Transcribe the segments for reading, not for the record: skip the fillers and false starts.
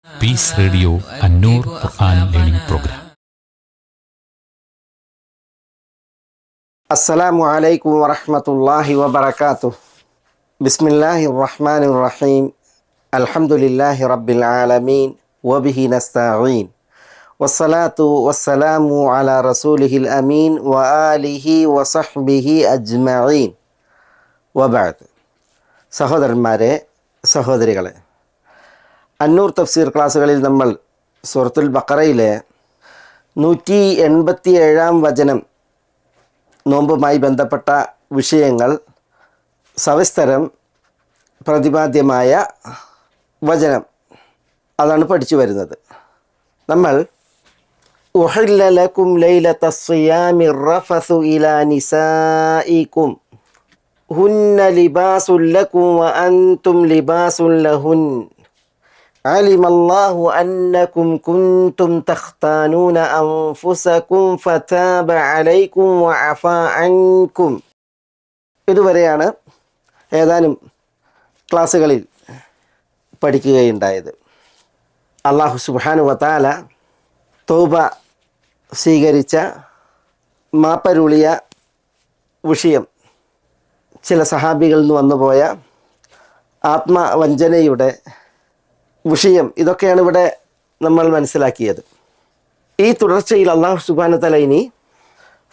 Piece radio അന്നൂർ ഖുർആൻ learning programme. അസ്സലാമു അലൈക്കും വറഹ്മത്തുള്ളാഹി വബറകാതുഹു. ബിസ്മില്ലാഹിർ റഹ്മാനിർ റഹീം. അൽഹംദുലില്ലാഹി റബ്ബിൽ ആലമീൻ വബിഹി നസ്തഈൻ. വസ്സലാത്തു വസ്സലാമു അലാ റസൂലിഹിൽ അമീൻ വആലിഹി വസഹ്ബിഹി അജ്മഈൻ. വബഅദ്. സഹോദരന്മാരെ, സഹോദരികളെ, അന്നൂർ തഫ്സീർ ക്ലാസ്സുകളിൽ നമ്മൾ സൂറത്തുൽ ബഖറയിലെ 187 വചനം, നോമ്പുമായി ബന്ധപ്പെട്ട വിഷയങ്ങൾ സവിസ്തരം പ്രതിപാദ്യമായ വചനം അതാണ് പഠിച്ചു വരുന്നത്. നമ്മൾ ഉഹില്ല ലക്കും ലൈലത സിയാമി റഫസു ഇലാ നിസാഇകും ഹുന്ന ലിബാസുൽ ലക്കും വ അൻതും ലിബാസുൽ ലഹുൻ അലിമല്ലാഹു അന്നകും കുൻതും തഖ്താനൂന അൻഫുസകും ഫതാബ അലൈക്കും വഅഫാ അൻകും. ഇതുവരെയാണ് ഏതാനും ക്ലാസ്സുകളിൽ പഠിക്കുകയുണ്ടായത്. അല്ലാഹു സുബ്ഹാനഹു വതആല തൗബ സ്വീകരിച്ച മാപ്പരുളിയ വിഷയം, ചില സഹാബികളിൽ നിന്ന് വന്നുപോയ ആത്മവഞ്ചനയുടെ വിഷയം, ഇതൊക്കെയാണ് ഇവിടെ നമ്മൾ മനസ്സിലാക്കിയത്. ഈ തുടർച്ചയിൽ അല്ലാഹു സുബ്ഹാനഹു വതആല ഇനി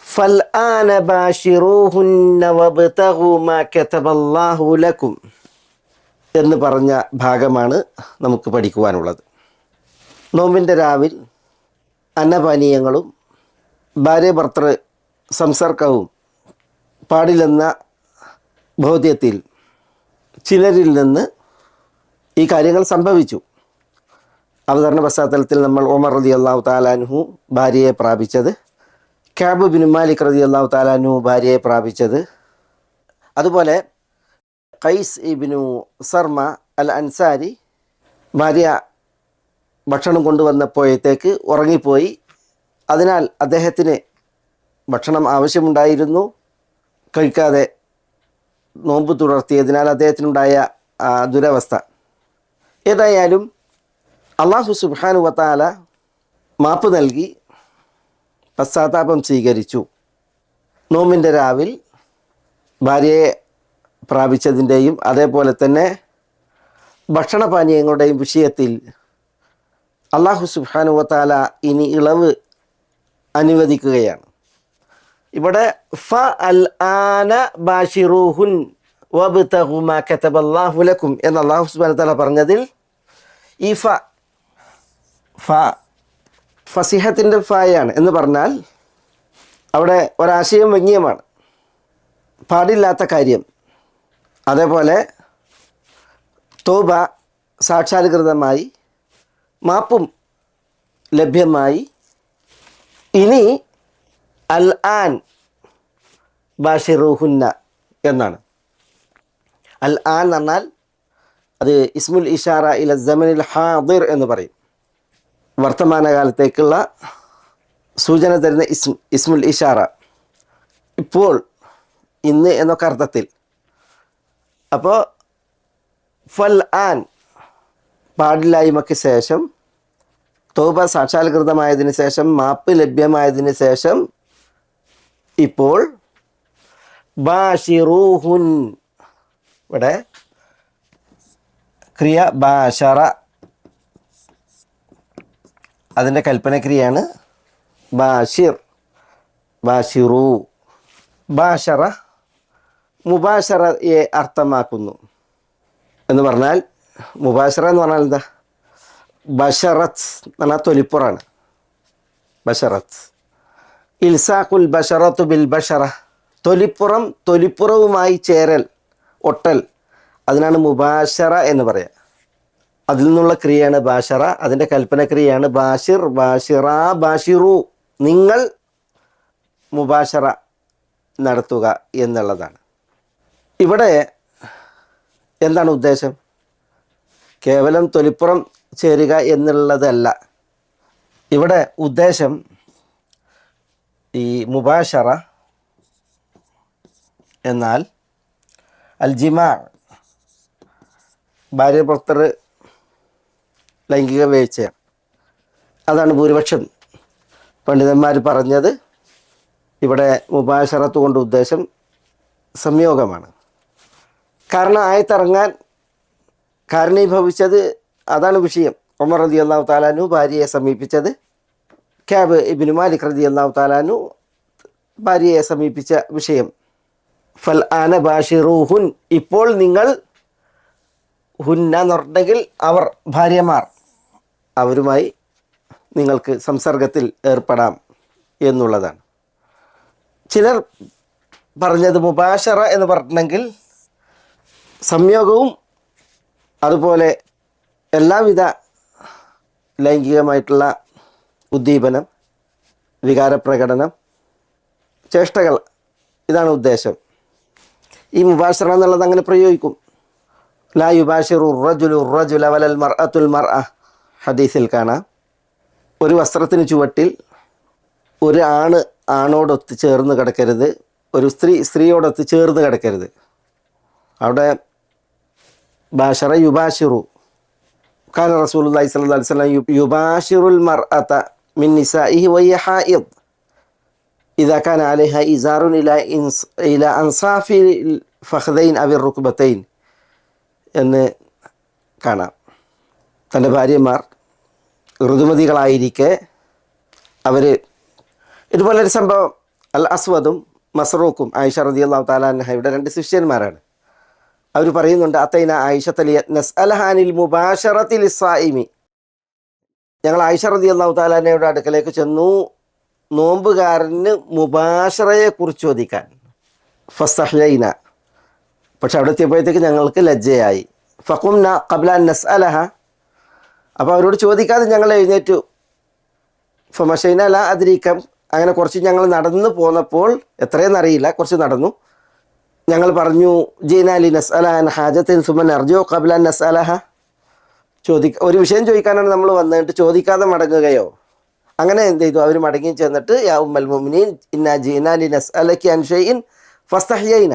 ഫൽആന ബാശിറൂഹുന്ന വബ്തഗൂ മാ കതബല്ലാഹു ലക്കും എന്ന് പറഞ്ഞ ഭാഗമാണ് നമുക്ക് പഠിക്കുവാനുള്ളത്. നോമ്പിൻ്റെ രാവിൽ അന്നപാനീയങ്ങളും ഭാര്യ ഭർത്തൃ സംസർഗവും പാടില്ലെന്ന ബോധ്യത്തിൽ ചിലരിൽ നിന്ന് ഈ കാര്യങ്ങൾ സംഭവിച്ചു. അവതരണ പശ്ചാത്തലത്തിൽ നമ്മൾ ഉമർ റളിയല്ലാഹു തആല അൻഹു ഭാര്യയെ പ്രാപിച്ചത്, കഅബ് ബിൻ മാലിക് റളിയല്ലാഹു തആല അൻഹു ഭാര്യയെ പ്രാപിച്ചത്, അതുപോലെ ഖൈസ് ഇബ്നു സർമ അൽ അൻസാരി ഭാര്യ ഭക്ഷണം കൊണ്ടുവന്നപ്പോഴത്തേക്ക് ഉറങ്ങിപ്പോയി. അതിനാൽ അദ്ദേഹത്തിന് ഭക്ഷണം ആവശ്യമുണ്ടായിരുന്നു, കഴിക്കാതെ നോമ്പ് തുടർത്തിയതിനാൽ അദ്ദേഹത്തിനുണ്ടായ ദുരവസ്ഥ. ഏതായാലും അല്ലാഹു സുബ്ഹാനഹു വതആല മാപ്പ് നൽകി, പശ്ചാത്താപം സ്വീകരിച്ചു. നോമ്പിൻ്റെ രാവിൽ ഭാര്യയെ പ്രാപിച്ചതിൻ്റെയും അതേപോലെ തന്നെ ഭക്ഷണപാനീയങ്ങളുടെയും വിഷയത്തിൽ അല്ലാഹു സുബ്ഹാനഹു വതആല ഇനി ഇളവ് അനുവദിക്കുകയാണ്. ഇവിടെ ഫഅൽആന ബാശിറൂഹുൻ വബ്തഗൂ മാ കതബല്ലാഹു ലക്കും എന്ന് അല്ലാഹു സുബ്ഹാനഹു വതആല പറഞ്ഞതിൽ ഈ ഫസിഹത്തിൻ്റെ ഫായാണ് എന്ന് പറഞ്ഞാൽ അവിടെ ഒരാശയം വ്യംഗ്യമാണ്, പാടില്ലാത്ത കാര്യം. അതേപോലെ തൗബ സാക്ഷാത്കൃതമായി, മാപ്പും ലഭ്യമായി. ഇനി അൽ ആൻ ബാശിറൂഹുന്ന എന്നാണ്. അൽ ആൻ എന്ന് പറഞ്ഞാൽ അത് ഇസ്മുൽ ഇഷാറ ഇല സമനിൽ ഹാദിർ എന്ന് പറയും. വർത്തമാനകാലത്തേക്കുള്ള സൂചന തരുന്ന ഇസ്മുൽ ഇഷാറ, ഇപ്പോൾ, ഇന്ന് എന്നൊക്കെ അർത്ഥത്തിൽ. അപ്പോൾ ഫൽ ആൻ പാടില്ലായ്മയ്ക്ക് ശേഷം, തൗബ സാക്ഷാത്കൃതമായതിനു ശേഷം, മാപ്പ് ലഭ്യമായതിനു ശേഷം ഇപ്പോൾ ബാശിറൂഹുൻ, ഇവിടെ ക്രിയ ബാശറ, അതിൻ്റെ കൽപ്പനക്രിയയാണ് ബാഷിർ, ബാഷിറു. ബാഷറ മുബാഷറയെ അർത്ഥമാക്കുന്നു എന്ന് പറഞ്ഞാൽ, മുബാഷറ എന്ന് പറഞ്ഞാൽ എന്താ? ബഷറത്ത് എന്ന് പറഞ്ഞാൽ തൊലിപ്പുറാണ്. ബഷറത്ത് ഇൽസാഖുൽ ബഷറത്തു ബിൽ ബഷറ, തൊലിപ്പുറവുമായി ചേരൽ, ഒട്ടൽ, അതിനാണ് മുബാഷറ എന്ന് പറയുക. അതിൽ നിന്നുള്ള ക്രിയയാണ് ബാഷറ, അതിൻ്റെ കൽപ്പനക്രിയയാണ് ബാഷിർ, ബാഷിറ, ബാഷിറു, നിങ്ങൾ മുബാഷറ നടത്തുക എന്നുള്ളതാണ്. ഇവിടെ എന്താണ് ഉദ്ദേശം? കേവലം തൊലിപ്പുറം ചേരുക എന്നുള്ളതല്ല. ഇവിടെ ഉദ്ദേശം ഈ മുബാഷറ എന്നാൽ അൽ ജിമാ, ഭാര്യ ഭർത്തർ ലൈംഗിക വീഴ്ചയാണ്. അതാണ് ഭൂരിപക്ഷം പണ്ഡിതന്മാർ പറഞ്ഞത്. ഇവിടെ മുബാശറത്ത് കൊണ്ട് ഉദ്ദേശം സംയോഗമാണ്. കാരണം ആയത്തിറങ്ങാൻ കാരണീഭവിച്ചത് അതാണ് വിഷയം. ഉമർ റളിയല്ലാഹു തആല അൻഹു ഭാര്യയെ സമീപിച്ചത്, കഅബ് ഇബ്നു മാലിക് റളിയല്ലാഹു തആല അൻഹു ഭാര്യയെ സമീപിച്ച വിഷയം. ഫൽ ആന ബാഷിറൂഹുൻ, ഇപ്പോൾ നിങ്ങൾ ഹുന്ന എന്ന് പറഞ്ഞെങ്കിൽ അവർ, ഭാര്യമാർ, അവരുമായി നിങ്ങൾക്ക് സംസർഗത്തിൽ ഏർപ്പെടാം എന്നുള്ളതാണ്. ചിലർ പറഞ്ഞത് മുബാശറ എന്ന് പറഞ്ഞെങ്കിൽ സംയോഗവും അതുപോലെ എല്ലാവിധ ലൈംഗികമായിട്ടുള്ള ഉദ്ദീപനം, വികാരപ്രകടനം, ചേഷ്ടകൾ, ഇതാണ് ഉദ്ദേശം. ഈ മുബാശറ എന്നുള്ളത് അങ്ങനെ പ്രയോഗിക്കും. ലാ യുബാശിറു റജുലു റജുല വലൽ മർഅത്തുൽ മർഅ, ഹദീസിൽ കാണാം. ഒരു വസ്ത്രത്തിന് ചുവട്ടിൽ ഒരു ആണ് ആണോടൊത്ത് ചേർന്ന് കിടക്കരുത്, ഒരു സ്ത്രീ സ്ത്രീയോടൊത്ത് ചേർന്ന് കിടക്കരുത്. അവിടെ ബാഷറ യുബാഷിറു, ഖാന റസൂലുള്ളാഹി സ്വല്ലല്ലാഹു അലൈഹി വസല്ലം യുബാഷിറുൽ മർഅത മിൻ നിസാഇഹി വഹിയ ഹായിദ് ഇദാ കാന അലൈഹ ഇസാറുൻ ഇലാ അൻസാഫി ഫഖദൈൻ അവി റുക്ബതൈൻ എന്ന് കാണാം. തൻ്റെ ഭാര്യമാർ ഋതുമതികളായിരിക്കെ അവർ, ഇതുപോലൊരു സംഭവം, അൽ അസ്വദും മസ്റൂഖും ആയിഷ റളിയല്ലാഹു തആല അൻഹയുടെ 2 ശിഷ്യന്മാരാണ്. അവർ പറയുന്നുണ്ട്, അത്തൈന ആയിഷത നസ്അലഹാനിൽ മുബാശറത്തി ലിസ്സായിമി, ഞങ്ങൾ ആയിഷ റളിയല്ലാഹു തആല അൻഹയുടെ അടുക്കലേക്ക് ചെന്നു നോമ്പുകാരന് മുബാശറയെ കുറിച്ച് ചോദിക്കാൻ. ഫസ്തഹ്യൈന, പക്ഷെ അവിടെ എത്തിയപ്പോഴത്തേക്ക് ഞങ്ങൾക്ക് ലജ്ജയായി. ഫഖുംന ഖബ്ല അൻ നസ്അലഹ, അപ്പോൾ അവരോട് ചോദിക്കാതെ ഞങ്ങൾ എഴുന്നേറ്റു. ഫമശൈന ലാ അദ്രീകം, അങ്ങനെ കുറച്ച് ഞങ്ങൾ നടന്നു പോന്നപ്പോൾ, എത്രയെന്നറിയില്ല, കുറച്ച് നടന്നു, ഞങ്ങൾ പറഞ്ഞു ജീനാലി നസ്അല അൻ ഹാജത്തിൻ സുമൻ അർജോ ഖബ്ല അൻ നസ്അലഹ, ഒരു വിഷയം ചോദിക്കാനാണ് നമ്മൾ വന്നിട്ട് ചോദിക്കാതെ മടങ്ങുകയോ? അങ്ങനെ എന്ത് ചെയ്തു, അവർ മടങ്ങി ചെന്നിട്ട് യാ ഉമ്മൽ മുഅ്മിനീൻ ഇന്നാ ജീനാലി നസ്അലകി അൻ ഷൈഇൻ ഫസ്തഹ്യൈന,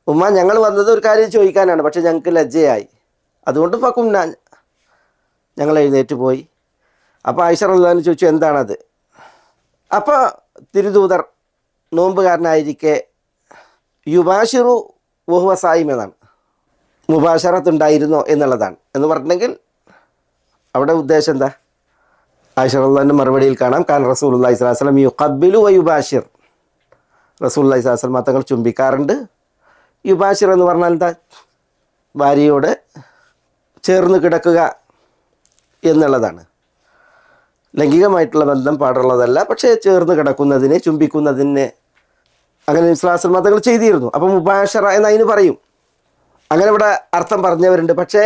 ഉമ്മ ഞങ്ങൾ വന്നത് ഒരു കാര്യം ചോദിക്കാനാണ്, പക്ഷെ ഞങ്ങൾക്ക് ലജ്ജയായി, അതുകൊണ്ട് ഫഖുംന, ഞങ്ങൾ എഴുന്നേറ്റ് പോയി. അപ്പോൾ ആയിഷ റളിയല്ലാഹു അൻഹ ചോദിച്ചു, എന്താണത്? അപ്പോൾ തിരുദൂതർ നോമ്പുകാരനായിരിക്കെ യുബാഷിറു വഹുവ സായിം എന്നാണ്, മുബാശറത്ത് ഉണ്ടായിരുന്നോ എന്നുള്ളതാണ്. എന്ന് പറഞ്ഞെങ്കിൽ അവിടെ ഉദ്ദേശം എന്താ? ആയിഷ റളിയല്ലാഹു അൻഹ മറുപടിയിൽ കാണാം, കാൻ റസൂലുള്ളാഹി സ്വല്ലല്ലാഹു അലൈഹി വസല്ലം യുഖബ്ബിലു വ യുബാഷിർ, റസൂലുള്ളാഹി സ്വല്ലല്ലാഹു അലൈഹി വസല്ലം തങ്ങൾ ചുംബിക്കാറുണ്ട്. യുബാഷിർ എന്ന് പറഞ്ഞാൽ എന്താ? ഭാര്യയോട് ചേർന്ന് കിടക്കുക എന്നുള്ളതാണ്. ലൈംഗികമായിട്ടുള്ള ബന്ധം പാടുള്ളതല്ല, പക്ഷേ ചേർന്ന് കിടക്കുന്നതിന്, ചുംബിക്കുന്നതിന് അങ്ങനെ ഇസ്ലാം മതങ്ങൾ ചെയ്തിരുന്നു. അപ്പം മുബാശറ എന്ന് അതിന് പറയും. അങ്ങനെ ഇവിടെ അർത്ഥം പറഞ്ഞവരുണ്ട്. പക്ഷേ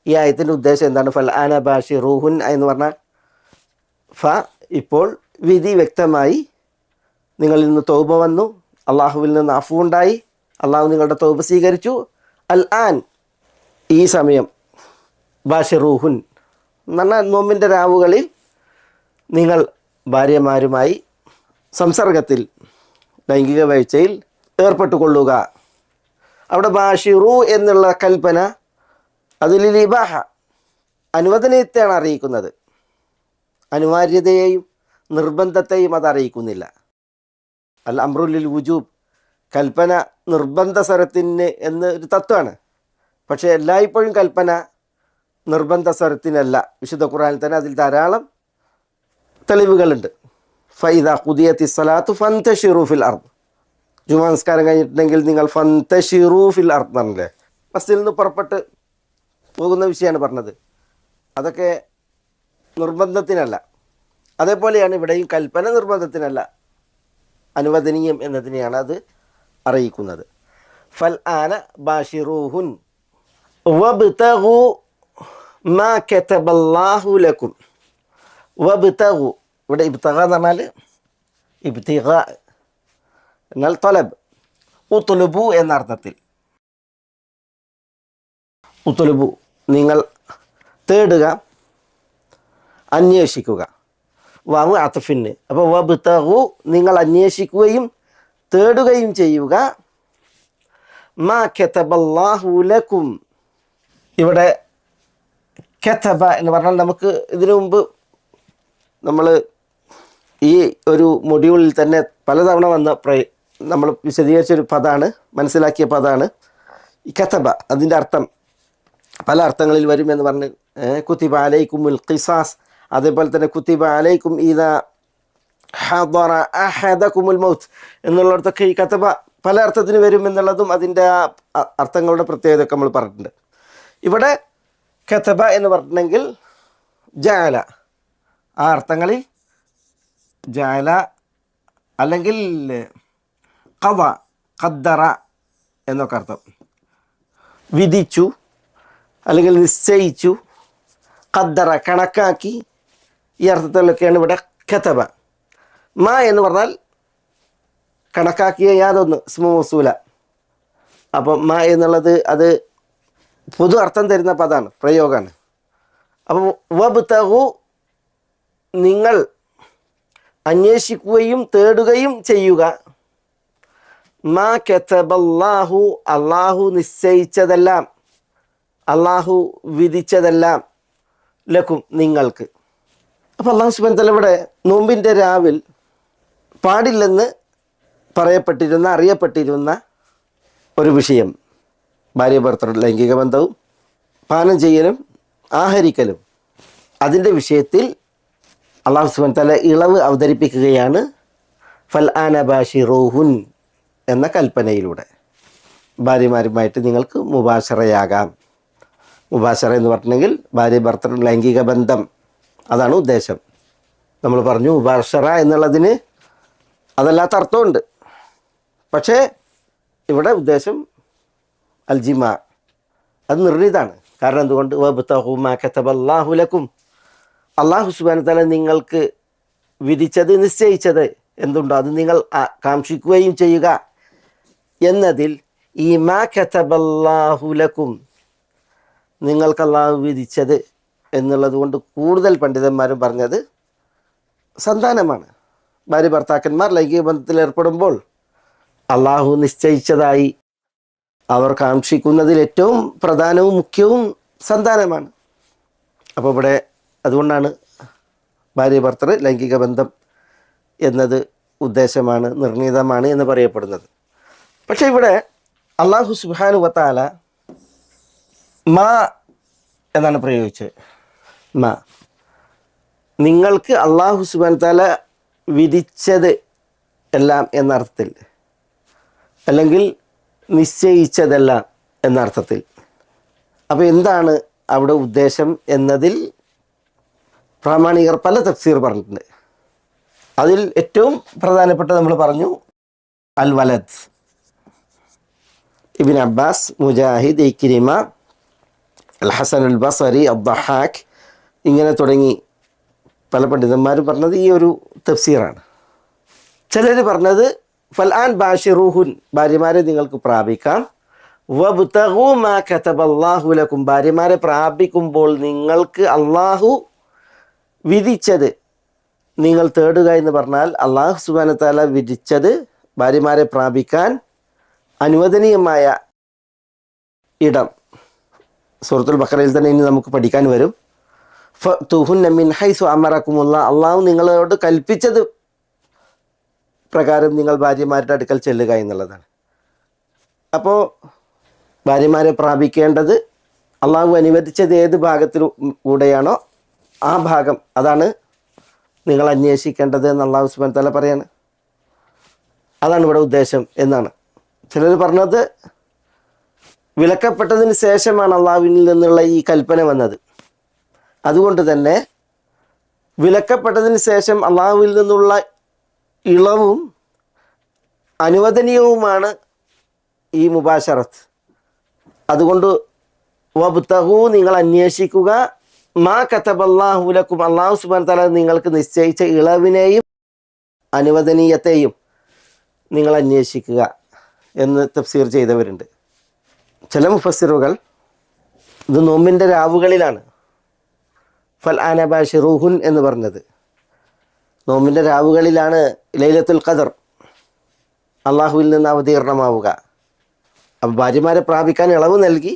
ഈ ആയത്തിൻ്റെ ഉദ്ദേശം എന്താണ്? ഫൽ ആന ബാഷിറൂഹുൻ എന്ന് പറഞ്ഞാൽ ഇപ്പോൾ വിധി വ്യക്തമായി, നിങ്ങളിൽ നിന്ന് തൗബ വന്നു, അള്ളാഹുവിൽ നിന്ന് അഫു ഉണ്ടായി, അള്ളാഹു നിങ്ങളുടെ തൗബ സ്വീകരിച്ചു. അൽ ആൻ, ഈ സമയം, ബാഷിറൂഹുൻ എന്ന് പറഞ്ഞാൽ നോമ്പിൻ്റെ രാവുകളിൽ നിങ്ങൾ ഭാര്യമാരുമായി സംസർഗത്തിൽ, ലൈംഗിക വീഴ്ചയിൽ ഏർപ്പെട്ടുകൊള്ളുക. അവിടെ ബാഷിറു എന്നുള്ള കൽപ്പന അതിൽ ഇബാഹ, അനുവദനീയത്തെയാണ് അറിയിക്കുന്നത്, അനിവാര്യതയെയും നിർബന്ധത്തെയും അത് അറിയിക്കുന്നില്ല. അൽ അംറുലിൽ വുജൂബ്, കൽപ്പന നിർബന്ധ സ്വരത്തിന് എന്നൊരു തത്വമാണ്. പക്ഷേ എല്ലായ്പ്പോഴും കൽപ്പന നിർബന്ധ സ്വരത്തിനല്ല. വിശുദ്ധ ഖുർആനിൽ തന്നെ അതിൽ ധാരാളം തെളിവുകളുണ്ട്. ഫൈദ ഖുദിയത്തി സ്വലാത്തു ഫന്തശിറു ഫിൽ അർദ്, ജുമാ നിസ്കാരം കഴിഞ്ഞിട്ടുണ്ടെങ്കിൽ നിങ്ങൾ ഫന്തശിറു ഫിൽ അർദ് പറഞ്ഞില്ലേ, മസ്ജിദിൽ നിന്ന് പുറപ്പെട്ട് പോകുന്ന വിഷയമാണ് പറഞ്ഞത്. അതൊക്കെ നിർബന്ധത്തിനല്ല. അതേപോലെയാണ് ഇവിടെയും കൽപ്പന നിർബന്ധത്തിനല്ല, അനുവദനീയം എന്നതിനെയാണ് അത് അറിയിക്കുന്നത്. ഫൽ ആന ബാഷിറൂഹുൻ വബ്തഗു മാ കതബല്ലാഹു ലക്കും. വബ്തഗു, ഇവിടെ ഇബ്തഗ എന്ന് പറഞ്ഞാൽ ഇബ്തിഗ എന്നാൽ തൊലബ്, ഉത്ലുബു എന്ന അർത്ഥത്തിൽ. ഉത്ലുബു, നിങ്ങൾ തേടുക, അന്വേഷിക്കുക. വാവ് അത്ഫിന്. അപ്പോൾ വബ്തഗു, നിങ്ങൾ അന്വേഷിക്കുകയും തേടുകയും ചെയ്യുക. മാ കതബല്ലാഹു ലക്കും, ഇവിടെ കതബ എന്ന് പറഞ്ഞാൽ നമുക്ക് ഇതിനു മുമ്പ് നമ്മൾ ഈ ഒരു മൊഡ്യൂളിൽ തന്നെ പലതവണ വന്ന നമ്മൾ വിശദീകരിച്ചൊരു പദമാണ്, മനസ്സിലാക്കിയ പദമാണ് ഈ കതബ. അതിൻ്റെ അർത്ഥം പല അർത്ഥങ്ങളിൽ വരുമെന്ന് പറഞ്ഞ് കുത്തിബ അലൈക്കുമുൽ ഖിസാസ്, അതേപോലെ തന്നെ കുത്തിബ അലൈക്കും ഇദാ ഹദറ അഹദകുമുൽ മൗത്ത് എന്നുള്ളിടത്തൊക്കെ ഈ കതബ പല അർത്ഥത്തിന് വരും എന്നുള്ളതും അതിൻ്റെ അർത്ഥങ്ങളുടെ പ്രത്യേകതയൊക്കെ നമ്മൾ പറഞ്ഞിട്ടുണ്ട്. ഇവിടെ കതബ എന്ന് പറഞ്ഞിട്ടുണ്ടെങ്കിൽ ജഅല, ആ അർത്ഥങ്ങളിൽ ജഅല അല്ലെങ്കിൽ ഖദ, ഖദ്ദറ എന്നൊക്കെ അർത്ഥം. വിധിച്ചു അല്ലെങ്കിൽ നിശ്ചയിച്ചു, ഖദ്ദറ കണക്കാക്കി, ഈ അർത്ഥത്തിലൊക്കെയാണ് ഇവിടെ കതബ. മാ എന്ന് പറഞ്ഞാൽ കണക്കാക്കിയ യാതൊന്ന് ഇസ്മു മൗസൂല. അപ്പം മാ എന്നുള്ളത് അത് പൊതു അർത്ഥം തരുന്ന പദമാണ്, പ്രയോഗമാണ്. അപ്പം വബ്തഗു നിങ്ങൾ അന്വേഷിക്കുകയും തേടുകയും ചെയ്യുക, മാ കതബല്ലാഹു അള്ളാഹു നിശ്ചയിച്ചതെല്ലാം, അള്ളാഹു വിധിച്ചതെല്ലാം, ലക്കും നിങ്ങൾക്ക്. അപ്പോൾ അള്ളാഹു സുബ്ഹാനഹു വ തആല ഇവിടെ നോമ്പിൻ്റെ രാവിൽ പാടില്ലെന്ന് പറയപ്പെട്ടിരുന്ന, അറിയപ്പെട്ടിരുന്ന ഒരു വിഷയം, ഭാര്യ ഭർത്തൃ ലൈംഗിക ബന്ധവും പാനം ചെയ്യലും ആഹരിക്കലും, അതിൻ്റെ വിഷയത്തിൽ അള്ളാഹു സുബ്ഹാനഹു വ തആല ഇളവ് അവതരിപ്പിക്കുകയാണ്. ഫൽ ആന ബാഷിറൂഹുൻ എന്ന കൽപ്പനയിലൂടെ ഭാര്യമാരുമായിട്ട് നിങ്ങൾക്ക് മുബാശറയാകാം. മുബാശറ എന്ന് പറഞ്ഞിട്ടുണ്ടെങ്കിൽ ഭാര്യ ഭർത്തൃ ലൈംഗിക ബന്ധം, അതാണ് ഉദ്ദേശം. നമ്മൾ പറഞ്ഞു മുബാശറ എന്നുള്ളതിന് അതല്ലാത്ത അർത്ഥമുണ്ട്, പക്ഷേ ഇവിടെ ഉദ്ദേശം അൽജിമാ, അത് നിർണീതാണ്. കാരണം എന്തുകൊണ്ട്? വബ്തഗു മാ കതബല്ലാഹു ലക്കും, അള്ളാഹു സുബ്ഹാനഹു വ തആല നിങ്ങൾക്ക് വിധിച്ചത്, നിശ്ചയിച്ചത് എന്തുണ്ടോ അത് നിങ്ങൾ കാക്ഷിക്കുകയും ചെയ്യുക എന്നതിൽ ഈ മാ കതബല്ലാഹു ലക്കും, നിങ്ങൾക്ക് അള്ളാഹു വിധിച്ചത് എന്നുള്ളത് കൊണ്ട് കൂടുതൽ പണ്ഡിതന്മാരും പറഞ്ഞത് സന്താനമാണ്. ഭാര്യ ഭർത്താക്കന്മാർ ലൈംഗിക ബന്ധത്തിൽ ഏർപ്പെടുമ്പോൾ അള്ളാഹു നിശ്ചയിച്ചതായി അവർ കാക്ഷിക്കുന്നതിൽ ഏറ്റവും പ്രധാനവും മുഖ്യവും സന്താനമാണ്. അപ്പോൾ ഇവിടെ അതുകൊണ്ടാണ് ഭാര്യ ഭർത്തൃ ലൈംഗിക ബന്ധം എന്നത് ഉദ്ദേശമാണ്, നിർണീതമാണ് എന്ന് പറയപ്പെടുന്നത്. പക്ഷേ ഇവിടെ അള്ളാഹു സുബ്ഹാനഹു വ തആല മാ എന്നാണ് പ്രയോഗിച്ചത്. മാ നിങ്ങൾക്ക് അള്ളാഹു സുബ്ഹാനഹു വ തആല വിധിച്ചത് എല്ലാം എന്നർത്ഥത്തിൽ, അല്ലെങ്കിൽ നിശ്ചയിച്ചതെല്ലാം എന്നർത്ഥത്തിൽ. അപ്പോൾ എന്താണ് അവിടെ ഉദ്ദേശം എന്നതിൽ പ്രാമാണികർ പല തഫ്സീർ പറഞ്ഞിട്ടുണ്ട്. അതിൽ ഏറ്റവും പ്രധാനപ്പെട്ട നമ്മൾ പറഞ്ഞു അൽ വലദ്. ഇബ്ൻ അബ്ബാസ്, മുജാഹിദ്, ഇക്രിമ, അൽ ഹസൻ അൽ ബസരി, അദ്ദഹാഖ്, ഇങ്ങനെ തുടങ്ങി പല പണ്ഡിതന്മാരും പറഞ്ഞത് ഈ ഒരു തഫ്സീറാണ്. ചിലർ പറഞ്ഞത് ഫൽ ആൻ ബാഷിറൂഹുൻ, ഭാര്യമാരെ നിങ്ങൾക്ക് പ്രാപിക്കാം. വബ്തഗു മാ കതബല്ലാഹു ലക്കും, ഭാര്യമാരെ പ്രാപിക്കുമ്പോൾ നിങ്ങൾക്ക് അള്ളാഹു വിധിച്ചത് നിങ്ങൾ തേടുക എന്ന് പറഞ്ഞാൽ അള്ളാഹു സുബ്ഹാനഹു വ തആല വിധിച്ചത് ഭാര്യമാരെ പ്രാപിക്കാൻ അനുവദനീയമായ ഇടം. സൂറത്തുൽ ബഖറയിൽ തന്നെ ഇനി നമുക്ക് പഠിക്കാൻ വരും. ഫഅ്തുഹുന്ന മിൻ ഹൈസു അമറകുമുല്ലാഹ്, അള്ളാഹു നിങ്ങളോട് കൽപ്പിച്ചത് പ്രകാരം നിങ്ങൾ ഭാര്യമാരുടെ അടുക്കൽ ചെല്ലുക എന്നുള്ളതാണ്. അപ്പോൾ ഭാര്യമാരെ പ്രാപിക്കേണ്ടത് അള്ളാഹു അനുവദിച്ചത് ഏത് ഭാഗത്തിലൂടെയാണോ ആ ഭാഗം, അതാണ് നിങ്ങൾ അന്വേഷിക്കേണ്ടത് എന്ന് അള്ളാഹു സുബ്ഹാനഹു വ തആല പറയാണ്. അതാണ് ഇവിടെ ഉദ്ദേശം എന്നാണ്. ചിലർ പറഞ്ഞത് വിലക്കപ്പെട്ടതിന് ശേഷമാണ് അള്ളാഹുവിൽ നിന്നുള്ള ഈ കൽപ്പന വന്നത്. അതുകൊണ്ട് തന്നെ വിലക്കപ്പെട്ടതിന് ശേഷം അള്ളാഹുവിൽ നിന്നുള്ള ഇളവും അനുവദനീയവുമാണ് ഈ മുബാശറത്ത്. അതുകൊണ്ട് വബ്തഗു നിങ്ങൾ അന്വേഷിക്കുക, മാ കതബല്ലാഹു ലക്കും, അള്ളാഹു സുബ്ഹാനഹു വ തആല നിങ്ങൾക്ക് നിശ്ചയിച്ച ഇളവിനെയും അനുവദനീയത്തെയും നിങ്ങൾ അന്വേഷിക്കുക എന്ന് തഫ്സീർ ചെയ്തവരുണ്ട്. ചില മുഫസ്സിറുകൾ ഇത് നോമ്പിൻ്റെ രാവുകളിലാണ് ഫൽ ആന ബാഷിറൂഹുൻ എന്ന് പറഞ്ഞത്. നോമ്പിൻ്റെ രാവുകളിലാണ് ലൈലത്തുൽ ഖദർ അള്ളാഹുവിൽ നിന്ന് അവതീർണമാവുക. അപ്പോൾ ഭാര്യമാരെ പ്രാപിക്കാൻ ഇളവ് നൽകി.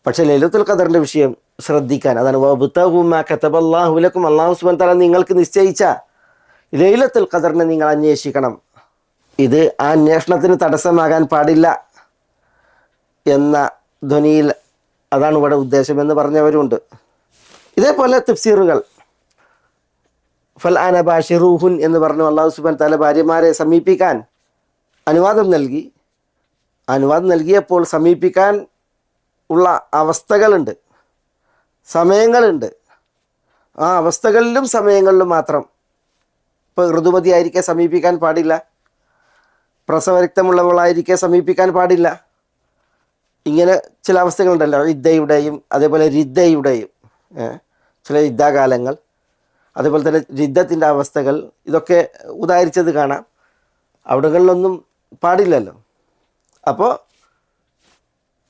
പക്ഷേ ലൈലത്തുൽ ഖദറിൻ്റെ വിഷയം ശ്രദ്ധിക്കാൻ. അതാണ് വബ്തഗൂ മാ കതബല്ലാഹു ലക്കും, അല്ലാഹു സുബ്ഹാനഹു വ തആല നിങ്ങൾക്ക് നിശ്ചയിച്ച ലൈലത്തുൽ ഖദറിനെ നിങ്ങൾ അന്വേഷിക്കണം. ഇത് ആ അന്വേഷണത്തിന് തടസ്സമാകാൻ പാടില്ല എന്ന ധ്വനിയിൽ അതാണ് ഇവിടെ ഉദ്ദേശമെന്ന് പറഞ്ഞവരുണ്ട്. ഇതേപോലെ തഫ്സീറുകൾ ഫൽ ആന ബാഷിറൂഹുൻ എന്ന് പറഞ്ഞു അല്ലാഹു സുബ്ഹാനഹു വ തആല ഭാര്യമാരെ സമീപിക്കാൻ അനുവാദം നൽകി. അനുവാദം നൽകിയപ്പോൾ സമീപിക്കാൻ ഉള്ള അവസ്ഥകളുണ്ട്, സമയങ്ങളുണ്ട്. ആ അവസ്ഥകളിലും സമയങ്ങളിലും മാത്രം. ഇപ്പോൾ ഋതുമതി ആയിരിക്കെ സമീപിക്കാൻ പാടില്ല, പ്രസവരക്തമുള്ളവളായിരിക്കെ സമീപിക്കാൻ പാടില്ല. ഇങ്ങനെ ചില അവസ്ഥകളുണ്ടല്ലോ, ഇദ്ദയുടെയും അതേപോലെ റിദ്ദയുടെയും ചില യുദ്ധാകാലങ്ങൾ, അതേപോലെ തന്നെ രിദ്ദത്തിൻ്റെ അവസ്ഥകൾ, ഇതൊക്കെ ഉദാഹരിച്ചത് കാണാം. അവിടങ്ങളിലൊന്നും പാടില്ലല്ലോ. അപ്പോൾ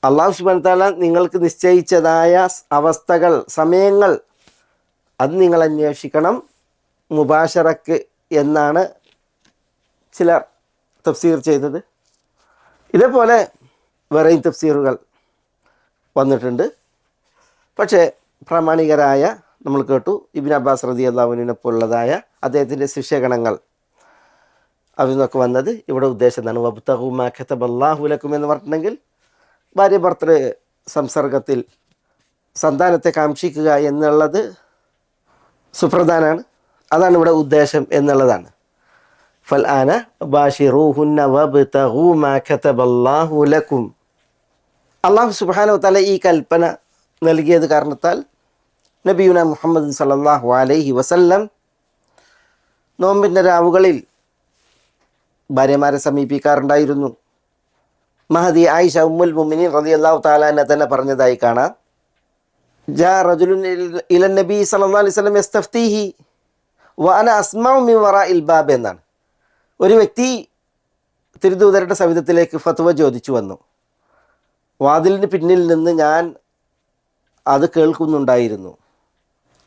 അല്ലാഹു സുബ്ഹാനഹു വ തആല നിങ്ങൾക്ക് നിശ്ചയിച്ചതായ അവസ്ഥകൾ, സമയങ്ങൾ, അത് നിങ്ങൾ അന്വേഷിക്കണം മുബാശറക്ക് എന്നാണ് ചിലർ തഫ്സീർ ചെയ്തത്. ഇതേപോലെ വേറെയും തഫ്സീറുകൾ വന്നിട്ടുണ്ട്. പക്ഷേ പ്രാമാണികരായ നമ്മൾ കേട്ടു ഇബ്നു അബ്ബാസ് റളിയല്ലാഹു അൻഹുവിനെ പോലുള്ളതായ അദ്ദേഹത്തിൻ്റെ ശിഷ്യഗണങ്ങൾ അതിൽ നിന്നൊക്കെ വന്നത് ഇവിടെ ഉദ്ദേശം എന്താണ്? വബ്തഗൂ മാ കതബല്ലാഹു ലക്കും എന്ന് പറഞ്ഞിട്ടുണ്ടെങ്കിൽ ഭാര്യ ഭർത്തൃ സംസർഗത്തിൽ സന്താനത്തെ കാംക്ഷിക്കുക എന്നുള്ളത് സുപ്രധാനമാണ്. അതാണ് ഇവിടെ ഉദ്ദേശം എന്നുള്ളതാണ്. ഫൽ ആന ബാഷിറൂഹുന്ന വബ്തഗൂ മാ കതബല്ലാഹു ലക്കും. അല്ലാഹു സുബ്ഹാനഹു വ തആല ഈ കൽപ്പന നൽകിയത് കാരണത്താൽ നബിയുന മുഹമ്മദ് സല്ലല്ലാഹു അലൈഹി വസല്ലം നോമ്പിൻ്റെ രാവുകളിൽ ഭാര്യമാരെ സമീപിക്കാറുണ്ടായിരുന്നു. മഹദി ആയിഷ ഉമ്മുൽ മുഅ്മിനീൻ റളിയല്ലാഹു തആല അൻഹ തന്നെ പറഞ്ഞതായി കാണാം. ജാ റജുലുൻ ഇലൻ നബി സല്ലല്ലാഹു അലൈഹി വസല്ലം യസ്തഫ്തീഹി വഅന അസ്മഉ മിൻ വറാഇൽ ബാബ് എന്നാണ്. ഒരു വ്യക്തി തിരുദൂതരുടെ സവിധത്തിലേക്ക് ഫത്വ ചോദിച്ചു വന്നു. വാതിലിന് പിന്നിൽ നിന്ന് ഞാൻ അത് കേൾക്കുന്നുണ്ടായിരുന്നു.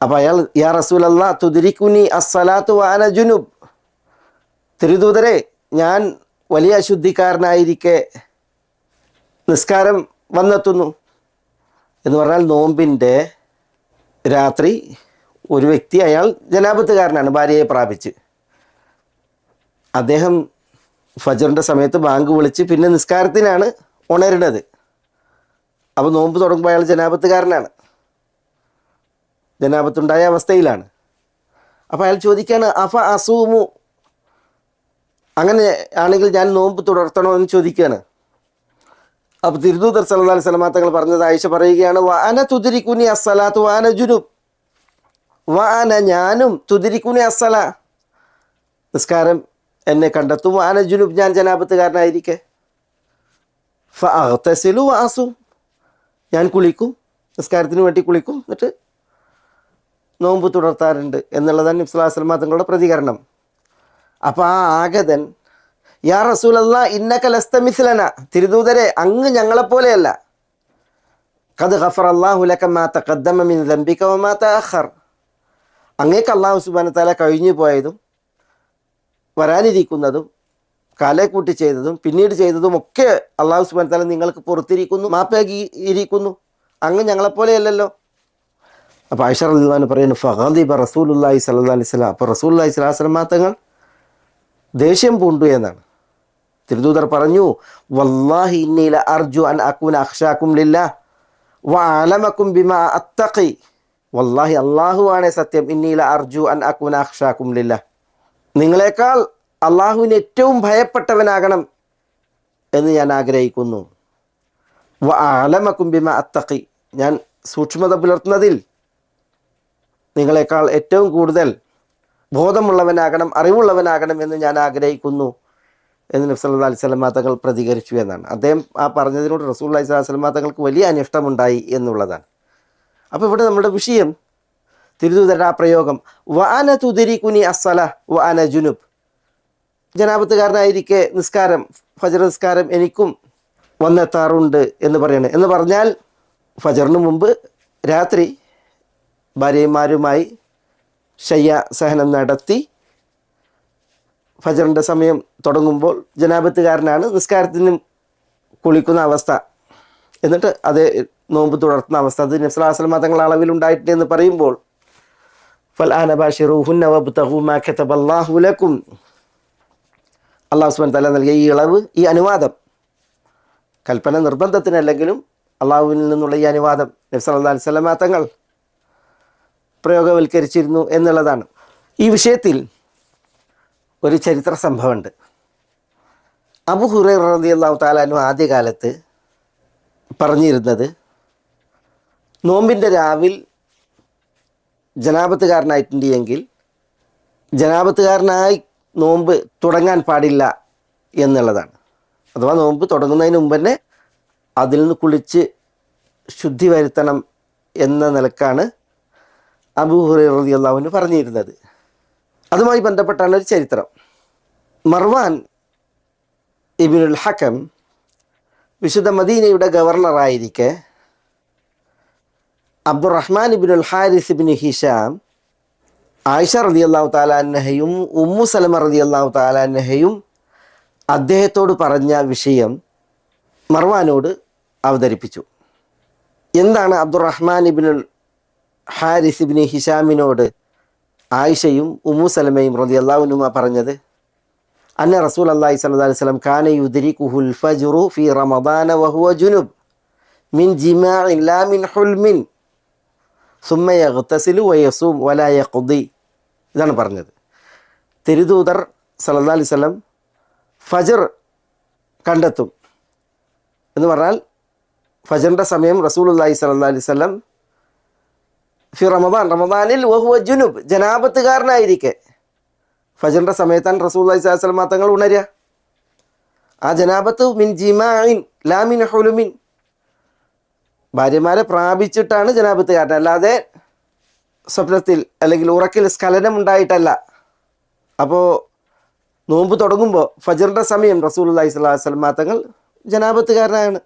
അപ്പോൾ അയാൾ യാ റസൂലല്ലാഹ് തുദ്രികുനി അസ്സലാത്തു വഅന ജുനുബ്, തിരുദൂതരെ ഞാൻ വലിയ അശുദ്ധിക്കാരനായിരിക്കെ നിസ്കാരം വന്നെത്തുന്നു എന്ന് പറഞ്ഞാൽ നോമ്പിൻ്റെ രാത്രി ഒരു വ്യക്തി, അയാൾ ജനാപത്തുകാരനാണ്, ഭാര്യയെ പ്രാപിച്ച്. അദ്ദേഹം ഫജറിൻ്റെ സമയത്ത് ബാങ്ക് വിളിച്ച് പിന്നെ നിസ്കാരത്തിനാണ് ഉണരുന്നത്. അപ്പോൾ നോമ്പ് തുടങ്ങുമ്പോൾ അയാൾ ജനാപത്തുകാരനാണ്, ജനാപത്തുണ്ടായ അവസ്ഥയിലാണ്. അപ്പോൾ അയാൾ ചോദിക്കുകയാണ് അഫ അസൂമു, അങ്ങനെ ആണെങ്കിൽ ഞാൻ നോമ്പ് തുടർത്തണോ എന്ന് ചോദിക്കുകയാണ്. അപ്പോൾ തിരുദൂതർ സല്ലല്ലാഹു അലൈഹി വസല്ലം തങ്ങൾ പറഞ്ഞത് ആയിഷ പറയുകയാണ് വഅന തുദ്രികുനി അസ്സലാത്തു വഅന ജുനുബ്, വഅന ഞാനും തുദ്രികുനി അസ്സലാ നിസ്കാരം എന്നെ കണ്ടെത്തും, വഅന ജുനുബ് ഞാൻ ജനാപത്തുകാരനായിരിക്കെ, ഫഅഗ്തസിലു വഅസും ഞാൻ കുളിക്കും, നിസ്കാരത്തിന് വേണ്ടി കുളിക്കും, എന്നിട്ട് നോമ്പ് തുടർത്താറുണ്ട് എന്നുള്ളതാണ് നബി സല്ലല്ലാഹു അലൈഹി വസല്ലം തങ്ങളുടെ പ്രതികരണം. അപ്പോൾ ആ ആഗതൻ യാ റസൂലല്ലാഹ് ഇന്നക ലസ്ത മിസ്ലന, തിരുദൂതരെ അങ്ങ് ഞങ്ങളെപ്പോലെയല്ല, ഖദ് ഗഫറല്ലാഹു ലക മാ തഖദ്ദമ മിൻ ദംബിക വമാ തഅഖർ, അങ്ങേക്ക് അല്ലാഹു സുബ്ഹാനഹു വ തആല കഴിഞ്ഞു പോയതും വരാനിരിക്കുന്നതും കാലേക്കൂട്ടി ചെയ്തതും പിന്നീട് ചെയ്തതും ഒക്കെ അല്ലാഹു സുബ്ഹാനഹു വ തആല നിങ്ങൾക്ക് പുറത്തിരിക്കുന്നു, മാപ്പാക്കിയിരിക്കുന്നു, അങ്ങ് ഞങ്ങളെപ്പോലെയല്ലല്ലോ. അപ്പോൾ ആയിഷ റളിയല്ലാഹു അൻഹ പറയുന്നു ഫഗദിബ റസൂലുള്ളാഹി സ്വല്ലല്ലാഹു അലൈഹി വസല്ലം, അപ്പോൾ റസൂലുള്ളാഹി സ്വല്ലല്ലാഹു അലൈഹി വസല്ലം തങ്ങൾ ദേഷ്യം പൂണ്ടു എന്നാണ്. തിരുദൂതർ പറഞ്ഞു വല്ലാഹി ഇന്നി ല അർജു അൻ അകൂന അഖ്ശാകും ലില്ലാഹ് വഅലമകും ബിമാ അത്തഖി, വല്ലാഹി അല്ലാഹു ആണ് സത്യം, ഇന്നി ല അർജു അൻ അകൂന അഖ്ശാകും ലില്ലാഹ്, നിങ്ങളെക്കാൾ അള്ളാഹുവിന് ഏറ്റവും ഭയപ്പെട്ടവനാകണം എന്ന് ഞാൻ ആഗ്രഹിക്കുന്നു. വഅലമകും ബിമാ അത്തഖി, ഞാൻ സൂക്ഷ്മത പുലർത്തുന്നതിൽ നിങ്ങളെക്കാൾ ഏറ്റവും കൂടുതൽ ബോധമുള്ളവനാകണം, അറിവുള്ളവനാകണം എന്ന് ഞാൻ ആഗ്രഹിക്കുന്നു എന്ന് നബി സല്ലല്ലാഹു അലൈഹി വസല്ലം തങ്ങൾ പ്രതികരിച്ചു എന്നാണ്. അദ്ദേഹം ആ പറഞ്ഞതിനോട് റസൂലുള്ളാഹി സ്വല്ലല്ലാഹു അലൈഹി വസല്ലം തങ്ങൾക്ക് വലിയ അനിഷ്ടമുണ്ടായി എന്നുള്ളതാണ്. അപ്പോൾ ഇവിടെ നമ്മുടെ വിഷയം തിരുദൂതരുടെ ആ പ്രയോഗം വഅന തുദ്രികുനി അസ്സലാ വഅന ജുനുബ്, ജനാപത്തുകാരനായിരിക്കെ നിസ്കാരം, ഫജർ നിസ്കാരം എനിക്കും വന്നെത്താറുണ്ട് എന്ന് പറയണേ. എന്ന് പറഞ്ഞാൽ ഫജറിന് മുമ്പ് രാത്രി ഭാര്യമാരുമായി ശയ്യ സഹനം നടത്തി ഫജറിൻ്റെ സമയം തുടങ്ങുമ്പോൾ ജനാപത്തുകാരനാണ്, നിസ്കാരത്തിനും കുളിക്കുന്ന അവസ്ഥ, എന്നിട്ട് അത് നോമ്പ് തുടർത്തുന്ന അവസ്ഥ അത് നബി സല്ലല്ലാഹു അലൈഹി വസല്ലം തങ്ങൾ അളവിൽ ഉണ്ടായിട്ടുണ്ട് എന്ന് പറയുമ്പോൾ ഫൽആന ബാശിറൂഹുന്ന വബ്തഗൂ മാ കതബല്ലാഹു ലക്കും, അല്ലാഹു സുബ്ഹാനഹു വ തആല നൽകിയ ഈ ഇളവ്, ഈ അനുവാദം, കൽപ്പന നിർബന്ധത്തിനല്ലെങ്കിലും അള്ളാഹുവിൽ നിന്നുള്ള ഈ അനുവാദം നബി സല്ലല്ലാഹു അലൈഹി വസല്ലം തങ്ങൾ പ്രയോഗവൽക്കരിച്ചിരുന്നു എന്നുള്ളതാണ്. ഈ വിഷയത്തിൽ ഒരു ചരിത്ര സംഭവമുണ്ട്. അബൂ ഹുറൈറ റളിയല്ലാഹു തആല അൻഹു ആദ്യകാലത്ത് പറഞ്ഞിരുന്നത്, നോമ്പിൻ്റെ രാവിൽ ജനാപത്തുകാരനായിട്ടുണ്ട് എങ്കിൽ ജനാപത്തുകാരനായി നോമ്പ് തുടങ്ങാൻ പാടില്ല എന്നുള്ളതാണ്. അഥവാ നോമ്പ് തുടങ്ങുന്നതിന് മുമ്പ് തന്നെ അതിൽ നിന്ന് കുളിച്ച് ശുദ്ധി വരുത്തണം എന്ന നിലക്കാണ് അബൂ ഹുറൈറ റളിയല്ലാഹു അൻഹു പറഞ്ഞിരുന്നത്. അതുമായി ബന്ധപ്പെട്ടാണ് ഒരു ചരിത്രം. മർവാൻ ഇബ്നുൽ ഹക്കം വിശുദ്ധ മദീനയുടെ ഗവർണറായിരിക്കെ അബ്ദുറഹ്മാൻ ഇബ്നുൽ ഹാരിസ് ഇബ്നു ഹിഷാം ആയിഷ റളിയല്ലാഹു തആല അൻഹയും ഉമ്മു സലമ റളിയല്ലാഹു തആല അൻഹയും അദ്ദേഹത്തോട് പറഞ്ഞ വിഷയം മർവാനോട് അവതരിപ്പിച്ചു. എന്താണ് അബ്ദുറഹ്മാൻ ഇബ്നുൽ ഹാരിസ് ഇബ്നു ഹിഷാമിനോട് ആയിഷയും ഉമ്മു സലമയും റളിയല്ലാഹു അൻഹുമ പറഞ്ഞത്? അന്ന റസൂലുള്ളാഹി സ്വല്ലല്ലാഹു അലൈഹി വസല്ലം കാന യുദ്രികുഹുൽ ഫജ്റു ഫീ റമദാന വഹുവ ജുനുബ് മിൻ ജിമാഇൻ ലാ മിൻ ഹുൽമിൻ സുമ്മ യഗ്തസിലു വയസൂം വലാ യഖ്ദി. ഇതാണ് പറഞ്ഞത്. തിരുദൂതർ സല്ലല്ലാഹു അലൈഹി വസല്ലം ഫജ്ർ കണ്ടെത്തും എന്ന് പറഞ്ഞാൽ ഫജ്റിൻ്റെ സമയം റസൂലുള്ളാഹി സ്വല്ലല്ലാഹു അലൈഹി വസല്ലം ഫി റമദാനിൽ വഹുവ ജുനുബ്, ജനാപത്തുകാരനായിരിക്കെ ഫജ്റിൻ്റെ സമയത്താണ് റസൂലുള്ളാഹി സ്വല്ലല്ലാഹു അലൈഹി വസല്ലം തങ്ങൾ ഉണരുക. ആ ജനാപത്ത് മിൻ ജിമാഇൻ ലാ മിൻ ഹുലുമിൻ, ഭാര്യമാരെ പ്രാപിച്ചിട്ടാണ് ജനാപത്തുകാരൻ, അല്ലാതെ സ്വപ്നത്തിൽ അല്ലെങ്കിൽ ഉറക്കിൽ സ്ഖലനം ഉണ്ടായിട്ടല്ല. അപ്പോൾ നോമ്പ് തുടങ്ങുമ്പോൾ ഫജ്റിൻ്റെ സമയം റസൂലുള്ളാഹി സ്വല്ലല്ലാഹു അലൈഹി വസല്ലം തങ്ങൾ ജനാപത്തുകാരനാണ്.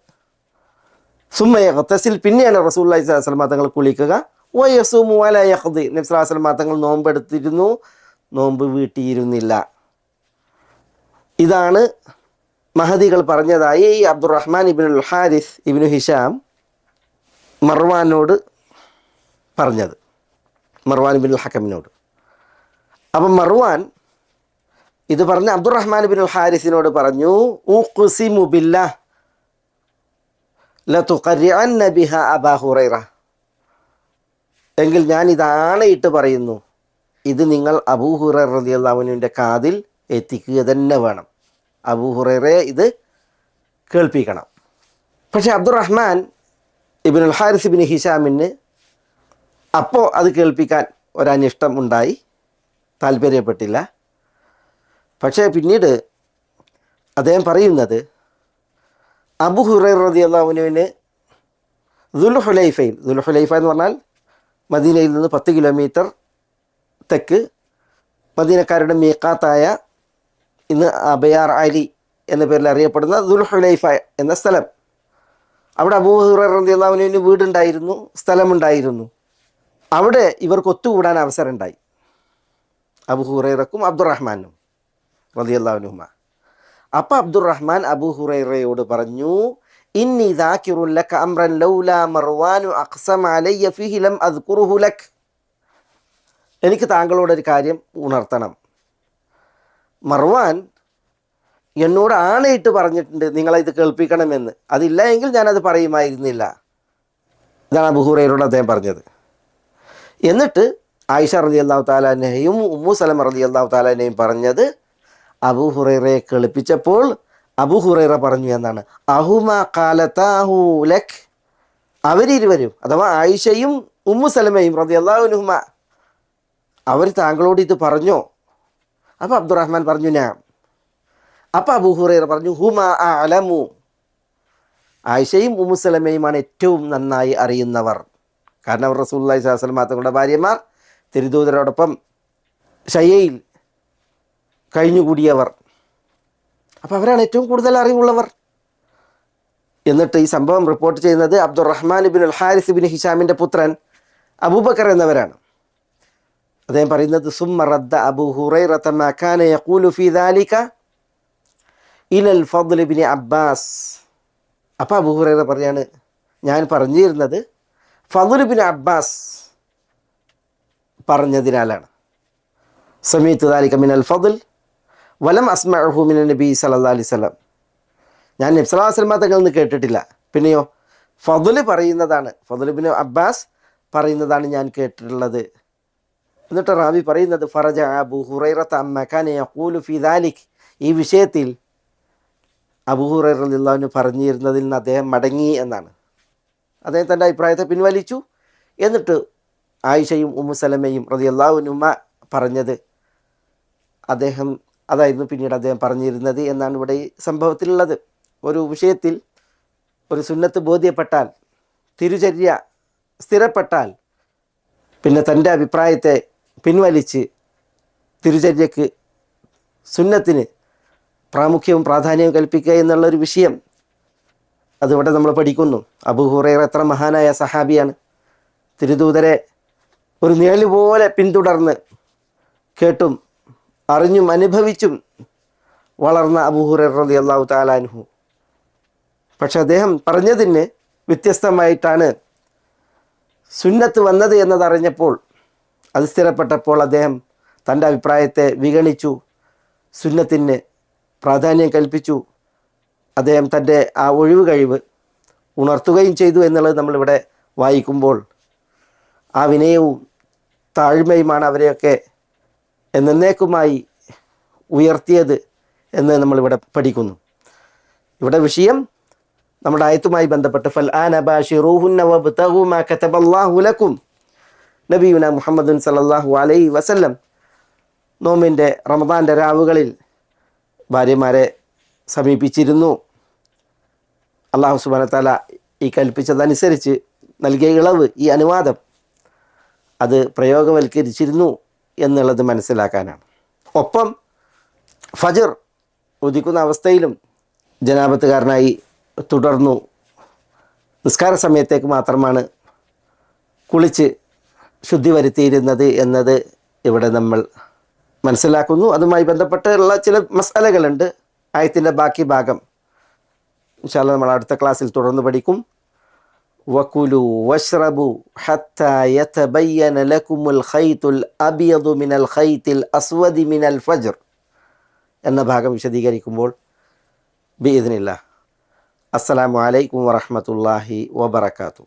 സുമ്മ യഗ്തസിൽ, പിന്നെയാണ് റസൂലുള്ളാഹി സ്വല്ലല്ലാഹു അലൈഹി വസല്ലം തങ്ങൾ കുളിക്കുക. വയസൂമു വലാ യഖ്ദി, നബി സല്ലല്ലാഹു അലൈഹി വസല്ലം തങ്ങൾ നോമ്പെടുത്തിരുന്നു, നോമ്പ് വീട്ടിയിരുന്നില്ല. ഇതാണ് മഹദികൾ പറഞ്ഞതായി ഈ അബ്ദുറഹ്മാൻ ഇബ്നുൽ ഹാരിസ് ഇബ്നു ഹിഷാം മർവാനോട് പറഞ്ഞത്, മർവാൻ ഇബ്നുൽ ഹക്കമിനോട്. അപ്പം മർവാൻ ഇത് പറഞ്ഞ അബ്ദുറഹ്മാൻ ഇബ്നുൽ ഹാരിസിനോട് പറഞ്ഞു, ഉഖ്സിമു ബില്ലാഹ് ലതുഖരിഅന്ന ബിഹാ അബാ ഹുറൈറ, എങ്കിൽ ഞാൻ ഇതാണയിട്ട് പറയുന്നു, ഇത് നിങ്ങൾ അബൂ ഹുറൈറ റളിയല്ലാഹു അൻഹുവിൻ്റെ കാതിൽ എത്തിക്കുക തന്നെ വേണം. അബൂ ഹുറൈറയെ ഇത് കേൾപ്പിക്കണം. പക്ഷേ അബ്ദുറഹ്മാൻ ഇബ്നുൽ ഹാരിസ് ഇബ്നു ഹിഷാമിന് അപ്പോൾ അത് കേൾപ്പിക്കാൻ ഒരനിഷ്ടം ഉണ്ടായി, താല്പര്യപ്പെട്ടില്ല. പക്ഷേ പിന്നീട് അദ്ദേഹം പറയുന്നത്, അബൂ ഹുറൈറ റളിയല്ലാഹു അൻഹുവിന് ദുൽഹുലൈഫയിൽ, ദുൽഹുലൈഫ എന്ന് പറഞ്ഞാൽ മദീനയിൽ നിന്ന് 10 കിലോമീറ്റർ തെക്ക് മദീനക്കാരുടെ മീഖാത്തായ ഇന്ന് അബയാർ അലി എന്ന പേരിൽ അറിയപ്പെടുന്ന ദുൽഹുലൈഫ എന്ന സ്ഥലം, അവിടെ അബൂ ഹുറൈറ റളിയല്ലാഹു അൻഹുവിന് വീടുണ്ടായിരുന്നു, സ്ഥലമുണ്ടായിരുന്നു. അവിടെ ഇവർക്ക് ഒത്തുകൂടാൻ അവസരം ഉണ്ടായി, അബൂ ഹുറൈറക്കും അബ്ദുറഹ്മാനും റളിയല്ലാഹു അൻഹുമ. അപ്പോൾ അബ്ദുറഹ്മാൻ അബൂ ഹുറൈറയോട് പറഞ്ഞു, ഇന്നി ദാകിറുൻ ലക അംറൻ ലൗലാ മർവാനു അഖ്സമ അലയ്യ ഫീഹി ലം അദ്കുറുഹു ലക്, എനിക്ക് താങ്കളോടൊരു കാര്യം ഉണർത്തണം. മർവാൻ എന്നോട് ആണയിട്ട് പറഞ്ഞിട്ടുണ്ട് നിങ്ങളെ ഇത് കേൾപ്പിക്കണമെന്ന്, അതില്ല എങ്കിൽ ഞാനത് പറയുമായിരുന്നില്ല. ഇതാണ് അബൂ ഹുറൈറയോട് അദ്ദേഹം പറഞ്ഞത്. എന്നിട്ട് ആയിഷ റളിയല്ലാഹു തആല അൻഹയും ഉമ്മു സലമ റളിയല്ലാഹു തആല അൻഹയും പറഞ്ഞത്, അബൂ ഹുറൈറയെ കേൾപ്പിച്ചപ്പോൾ അബൂ ഹുറൈറ പറഞ്ഞു എന്നാണ്, അഹുമാ ഖാലതാഹു ലക്, അവരിരുവരും അഥവാ ആയിഷയും ഉമ്മു സലമയും റളിയല്ലാഹു അൻഹുമ അവർ താങ്കളോട് ഇത് പറഞ്ഞോ? അപ്പോൾ അബ്ദുറഹ്മാൻ പറഞ്ഞു ഞാൻ. അപ്പോൾ അബൂ ഹുറൈറ പറഞ്ഞു, ഹുമാ അഅലമു, ആയിഷയും ഉമ്മു സലമയുമാണ് ഏറ്റവും നന്നായി അറിയുന്നവർ. കാരണം അവർ റസൂലുള്ളാഹി സ്വല്ലല്ലാഹു അലൈഹി വസല്ലം തങ്ങളുടെ ഭാര്യമാർ, തിരുദൂതരോടൊപ്പം ശയ്യയിൽ കഴിഞ്ഞുകൂടിയവർ. അപ്പോൾ അവരാണ് ഏറ്റവും കൂടുതൽ അറിവുള്ളവർ. എന്നിട്ട് ഈ സംഭവം റിപ്പോർട്ട് ചെയ്യുന്നത് അബ്ദുറഹ്മാൻ ഇബ്നുൽ ഹാരിസ് ഇബ്നു ഹിഷാമിൻ്റെ പുത്രൻ അബൂബക്കർ എന്നവരാണ്. അദ്ദേഹം പറയുന്നത്, സുമ്മ റദ്ദ അബൂ ഹുറൈറത മാ കാന യഖൂലു ഫീ ദാലിക ഇലൽ ഫദ്ൽ ഇബ്നു അബ്ബാസ്. അപ്പോൾ അബൂ ഹുറൈറ പറയാണ്, ഞാൻ പറഞ്ഞിരുന്നത് ഫദ്ൽ ബിൻ അബ്ബാസ് പറഞ്ഞതിനാലാണ്. സമീഅതു ദാലിക മിനൽ ഫദ്ൽ വലം അസ്മഉഹു മിനൻ നബി സല്ലല്ലാഹു അലൈഹി വസല്ലം. ഞാൻ നബി സല്ലല്ലാഹു അലൈഹി വസല്ലം തങ്ങളിൽ നിന്ന് കേട്ടിട്ടില്ല. പിന്നെയോ ഫദ്ൽ പറയുന്നതാണ്, ഫദ്ൽ ബിൻ അബ്ബാസ് പറയുന്നതാണ് ഞാൻ കേട്ടിട്ടുള്ളത്. എന്നിട്ട് റാവി പറയുന്നത് ഫറജ അബൂ ഹുറൈറത അമ്മ കാന യഖൂലു ഫീ ദാലിക്, ഈ വിഷയത്തിൽ അബൂ ഹുറൈറ റളിയല്ലാഹു അൻഹു പറഞ്ഞിരുന്നതിൽ നിന്ന് അദ്ദേഹം മടങ്ങി എന്നാണ്. അദ്ദേഹം തൻ്റെ അഭിപ്രായത്തെ പിൻവലിച്ചു. എന്നിട്ട് ആയിഷയും ഉമ്മു സലമയും റളിയല്ലാഹു അൻഹുമ പറഞ്ഞത് അദ്ദേഹം അതായിരുന്നു പിന്നീട് അദ്ദേഹം പറഞ്ഞിരുന്നത് എന്നാണ് ഇവിടെ ഈ സംഭവത്തിലുള്ളത്. ഒരു വിഷയത്തിൽ ഒരു സുന്നത്ത് ബോധ്യപ്പെട്ടാൽ, തിരുചര്യ സ്ഥിരപ്പെട്ടാൽ, പിന്നെ തൻ്റെ അഭിപ്രായത്തെ പിൻവലിച്ച് തിരുചര്യക്ക്, സുന്നത്തിന് പ്രാമുഖ്യവും പ്രാധാന്യവും കൽപ്പിക്കുക എന്നുള്ളൊരു വിഷയം അതിവിടെ നമ്മൾ പഠിക്കുന്നു. അബൂ ഹുറൈറ എത്ര മഹാനായ സഹാബിയാണ്. തിരുദൂതരെ ഒരു നിഴല് പോലെ പിന്തുടർന്ന് കേട്ടും അറിഞ്ഞും അനുഭവിച്ചും വളർന്ന അബൂ ഹുറൈറ റളിയല്ലാഹു തആല അൻഹു. പക്ഷെ അദ്ദേഹം പറഞ്ഞതിന് വ്യത്യസ്തമായിട്ടാണ് സുന്നത്ത് വന്നത് എന്നതറിഞ്ഞപ്പോൾ, അത് സ്ഥിരപ്പെട്ടപ്പോൾ അദ്ദേഹം തൻ്റെ അഭിപ്രായത്തെ വിഗണിച്ചു, സുന്നത്തിന് പ്രാധാന്യം കൽപ്പിച്ചു. അദ്ദേഹം തൻ്റെ ആ ഒഴിവ് കഴിവ് ഉണർത്തുകയും ചെയ്തു എന്നുള്ളത് നമ്മളിവിടെ വായിക്കുമ്പോൾ ആ വിനയവും താഴ്മയുമാണ് അവരെയൊക്കെ എന്നേക്കുമായി ഉയർത്തിയത് എന്ന് നമ്മളിവിടെ പഠിക്കുന്നു. ഇവിടെ വിഷയം നമ്മുടെ ആയത്തുമായി ബന്ധപ്പെട്ട് ഫൽ ആന ബാശിറൂഹുന്ന വബ്തഗൂ മാ കതബല്ലാഹു ലക്കും. നബിയുന മുഹമ്മദുൻ സല്ലല്ലാഹു അലൈഹി വസല്ലം നോമ്പിൻ്റെ റമദാൻ്റെ രാവുകളിൽ ഭാര്യമാരെ സമീപിച്ചിരുന്നു. അല്ലാഹു സുബ്ഹാനഹു വ തആല ഈ കൽപ്പിച്ചതനുസരിച്ച് നൽകിയ ഇളവ്, ഈ അനുവാദം അത് പ്രയോഗവൽക്കരിച്ചിരുന്നു എന്നുള്ളത് മനസ്സിലാക്കാനാണ്. ഒപ്പം ഫജ്ർ ഉദിക്കുന്ന അവസ്ഥയിലും ജനാപത്തുകാരനായി തുടർന്നു നിസ്കാര സമയത്തേക്ക് മാത്രമാണ് കുളിച്ച് ശുദ്ധി വരുത്തിയിരുന്നത് എന്നത് ഇവിടെ നമ്മൾ മനസ്സിലാക്കുന്നു. അതുമായി ബന്ധപ്പെട്ടുള്ള ചില മസ്അലകളുണ്ട്. ആയത്തിൻ്റെ ബാക്കി ഭാഗം ഇൻഷാ അല്ലാഹ് നമ്മൾ അടുത്ത ക്ലാസ്സിൽ തുടർന്ന് പഠിക്കും. വകുലു വഷ്റബു ഹത്താ യതബയ്യന ലക്കുമുൽ ഖൈത്തുൽ അബ്യദു മിനൽ ഖൈത്തിൽ അസ്വദി മിനൽ ഫജ്ർ എന്ന ഭാഗം വിശദീകരിക്കുമ്പോൾ ബിഇദ്നില്ലാഹ്. അസ്സലാമു അലൈക്കും വറഹ്മത്തുള്ളാഹി വബറകാതുഹു.